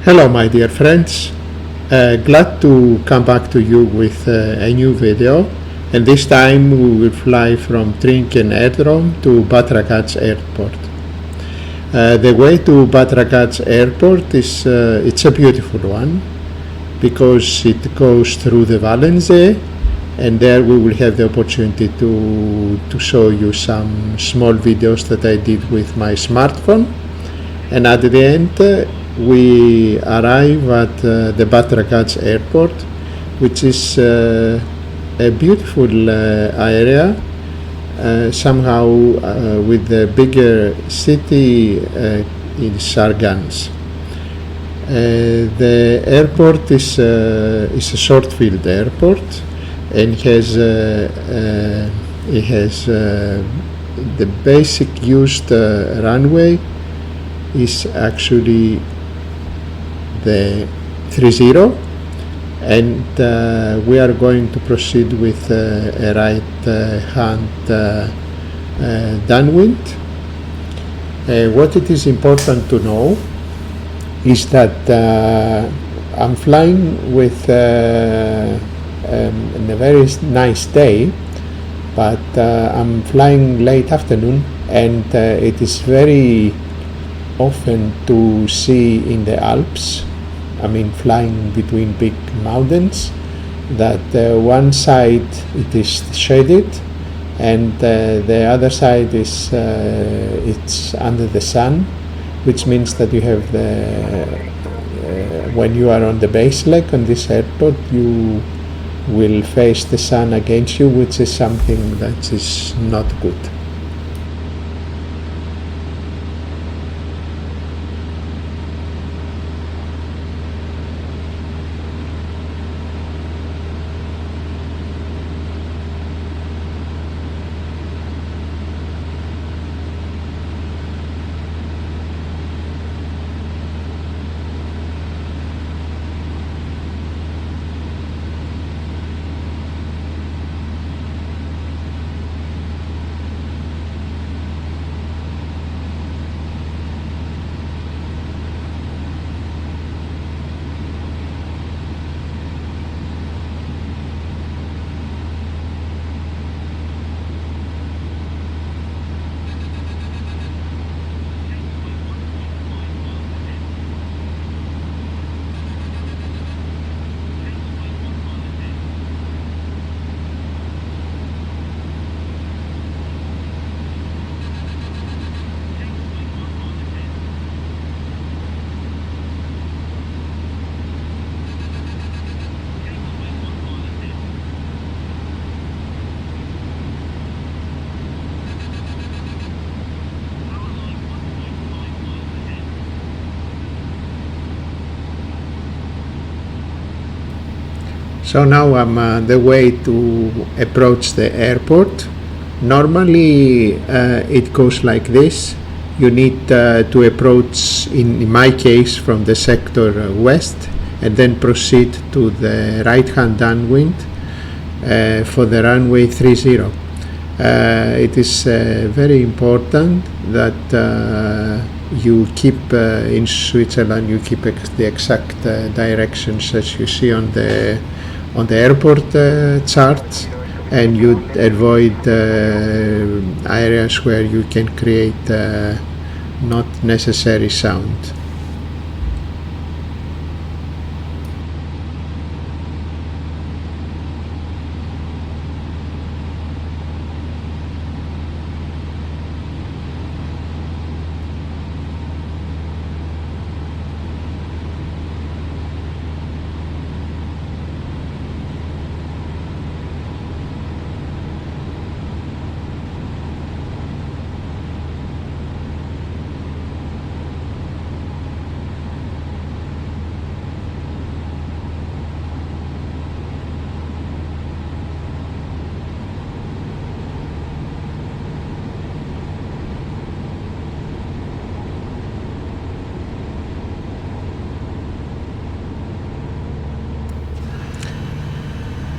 Hello my dear friends, glad to come back to you with a new video, and this time we will fly from Trinken Aerodrome to Bad Ragaz Airport. The way to Bad Ragaz Airport is it's a beautiful one because it goes through the LSZE, and there we will have the opportunity to show you some small videos that I did with my smartphone, and at the end we arrive at the Bad Ragaz Airport, which is a beautiful area, somehow with the bigger city in Sargans. The airport is a short-field airport, and it has the basic used runway is actually the 30, and we are going to proceed with a right hand downwind. What it is important to know is that I'm flying with in a very nice day, but I'm flying late afternoon, and it is very often to see in the Alps, I mean flying between big mountains, that one side it is shaded and the other side is it's under the sun, which means that you have when you are on the base leg on this airport, you will face the sun against you, which is something that is not good. So now I'm on the way to approach the airport. Normally it goes like this. You need to approach, in my case, from the sector west, and then proceed to the right hand downwind for the runway 30. It is very important that you keep in Switzerland, you keep the exact directions as you see on the airport chart, and you avoid areas where you can create not necessary sound.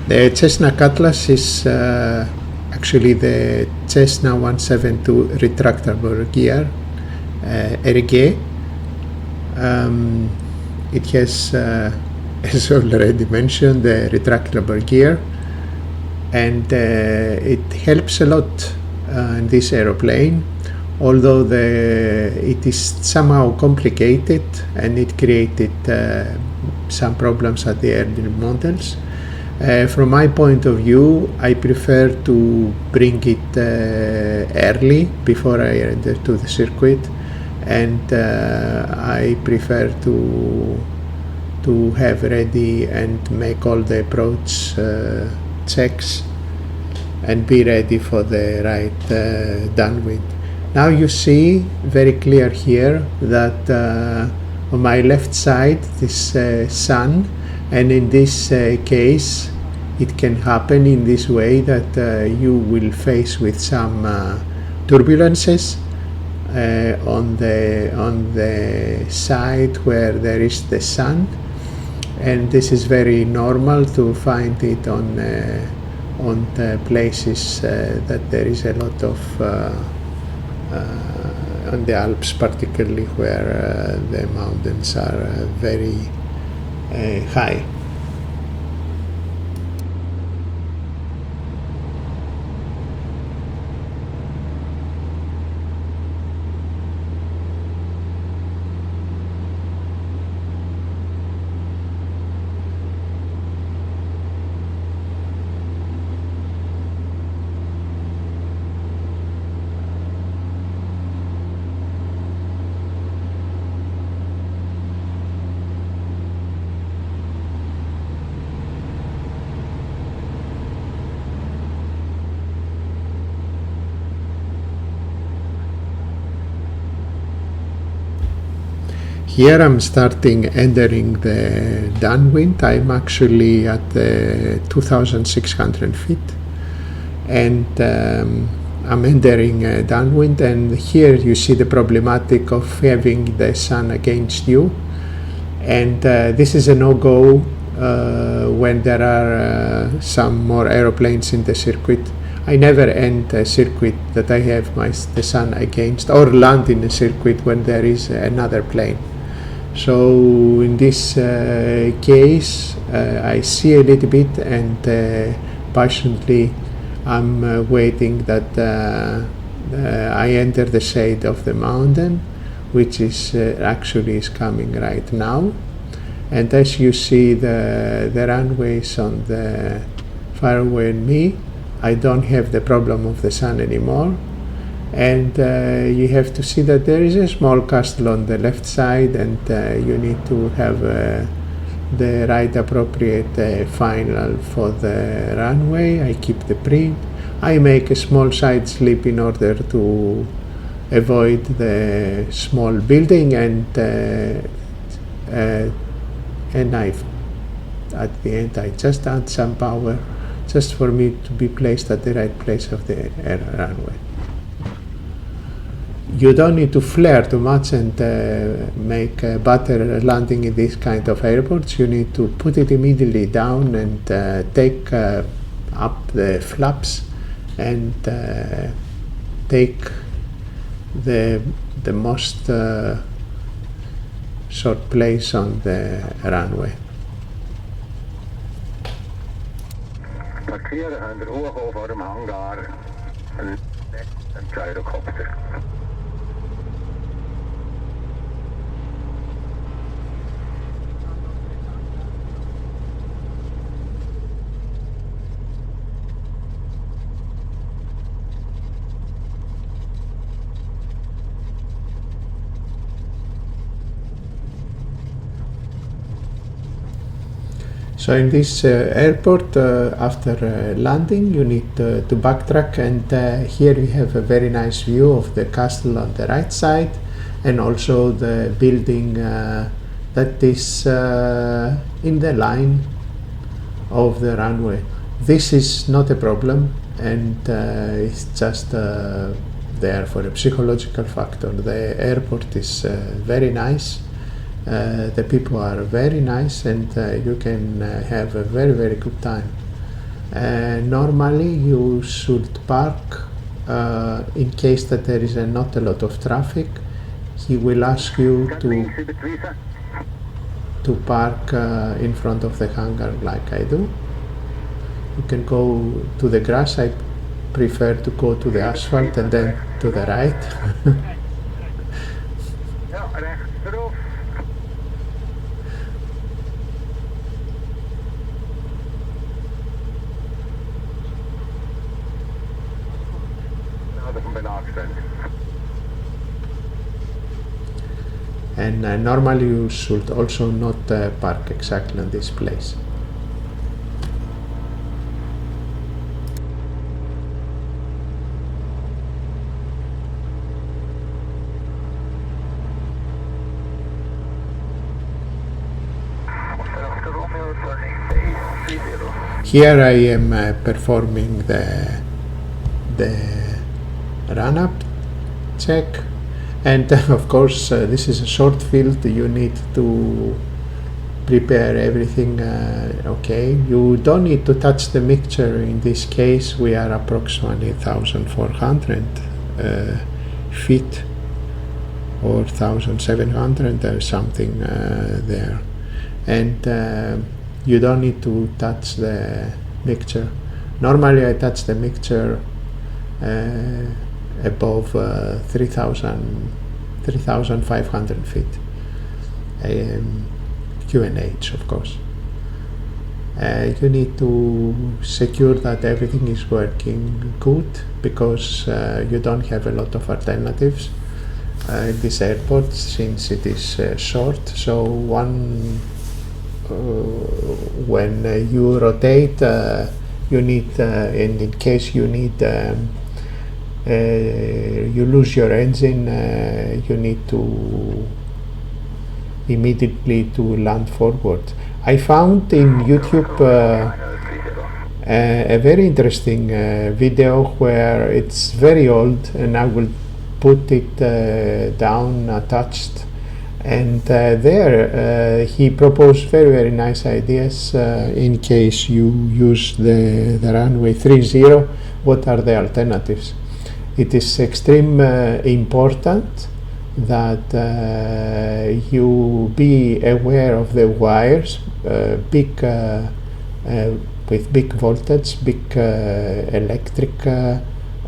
The Cessna Cutlass is actually the Cessna 172 retractable gear, RG. It has, as already mentioned, the retractable gear, and it helps a lot in this aeroplane, although it is somehow complicated and it created some problems at the early models. From my point of view, I prefer to bring it early before I enter to the circuit, and I prefer to have ready and make all the approach checks and be ready for the right downwind. Now you see very clear here that on my left side this sun, and in this case it can happen in this way that you will face with some turbulences on the side where there is the sun, and this is very normal to find it on the places that there is a lot of on the Alps, particularly where the mountains are very high. Here I'm entering the downwind. I'm actually at 2,600 feet, and I'm entering downwind, and here you see the problematic of having the sun against you, and this is a no-go when there are some more aeroplanes in the circuit. I never end a circuit that I have the sun against, or land in a circuit when there is another plane. So in this case, I see a little bit, and patiently I'm waiting that I enter the shade of the mountain, which is actually is coming right now. And as you see the runways on the far away in me, I don't have the problem of the sun anymore. And you have to see that there is a small castle on the left side, and you need to have the right appropriate final for the runway. I keep the print. I make a small side slip in order to avoid the small building, and at the end I just add some power just for me to be placed at the right place of the runway. You don't need to flare too much and make a better landing in this kind of airports. You need to put it immediately down and take up the flaps and take the most short place on the runway. Parkeren aan de hoog over de hangar een gyrocopter. So in this airport, after landing, you need to backtrack, and here we have a very nice view of the castle on the right side, and also the building that is in the line of the runway. This is not a problem, and it's just there for a psychological factor. The airport is very nice. The people are very nice, and you can have a very, very good time. Normally you should park in case that there is not a lot of traffic. He will ask you to to park in front of the hangar like I do. You can go to the grass. I prefer to go to the asphalt and then to the right. Ja, rechts erop. Nou, dat komt bijna afstand. And normally you should also not park exactly on this place. Here I am performing the run-up check, and of course this is a short field. You need to prepare everything okay. You don't need to touch the mixture. In this case we are approximately 1400 feet or 1700 or something there, and you don't need to touch the mixture. Normally I touch the mixture above 3,500 feet, QNH of course. You need to secure that everything is working good, because you don't have a lot of alternatives in this airport since it is short. So when you rotate, you need, and in case you need, you lose your engine, you need to immediately to land forward. I found in YouTube a very interesting video where it's very old, and I will put it down attached. And there he proposed very nice ideas in case you use the runway 30. What are the alternatives? It is extremely important that you be aware of the wires, with big voltage, big electric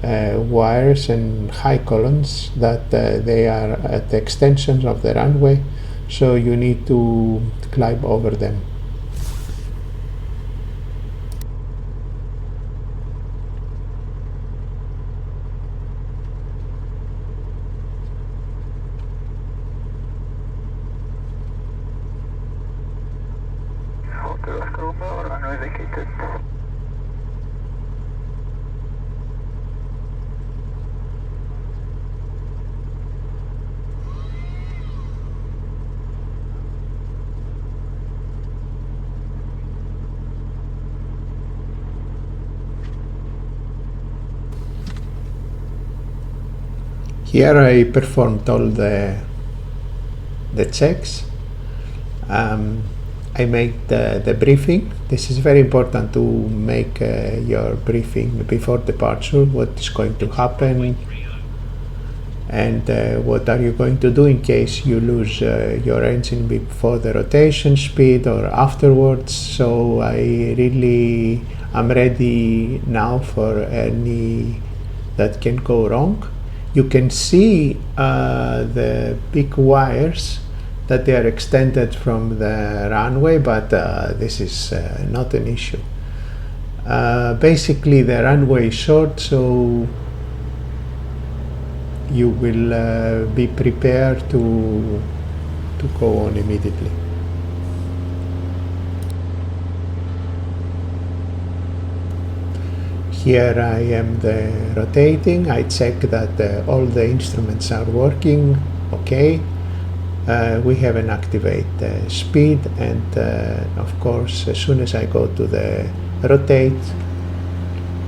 wires and high columns, that they are at the extensions of the runway, so you need to climb over them. Here I performed all the checks. I made the briefing. This is very important to make your briefing before departure. What is going to happen, and what are you going to do in case you lose your engine before the rotation speed or afterwards. So I really am ready now for any that can go wrong. You can see the big wires that they are extended from the runway, but this is not an issue. Basically the runway is short, so you will be prepared to go on immediately. Here I am rotating. I check that all the instruments are working okay. We have an activate speed, and of course as soon as I go to the rotate,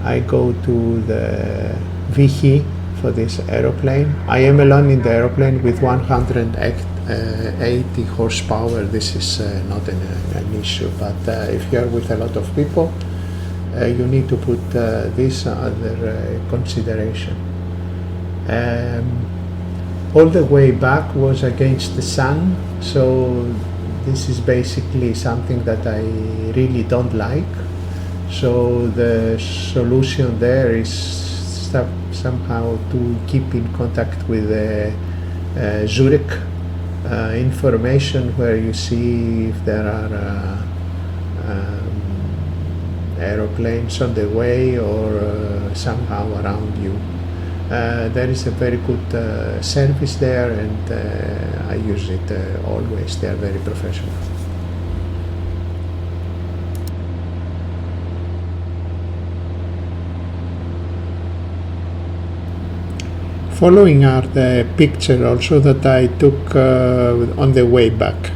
I go to the VHI for this aeroplane. I am alone in the aeroplane with 180 horsepower. This is not an issue, but if you are with a lot of people, you need to put this under consideration. All the way back was against the sun, so this is basically something that I really don't like. So the solution there is somehow to keep in contact with Zurich information, where you see if there are aeroplanes on the way or somehow around you. There is a very good service there, and I use it always. They are very professional. Following are the picture also that I took on the way back.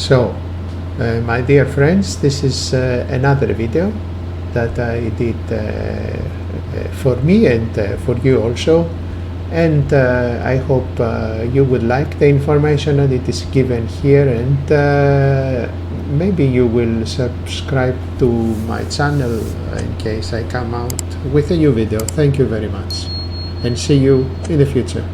So, my dear friends, this is another video that I did for me and for you also, and I hope you would like the information that it is given here, and maybe you will subscribe to my channel in case I come out with a new video. Thank you very much, and see you in the future.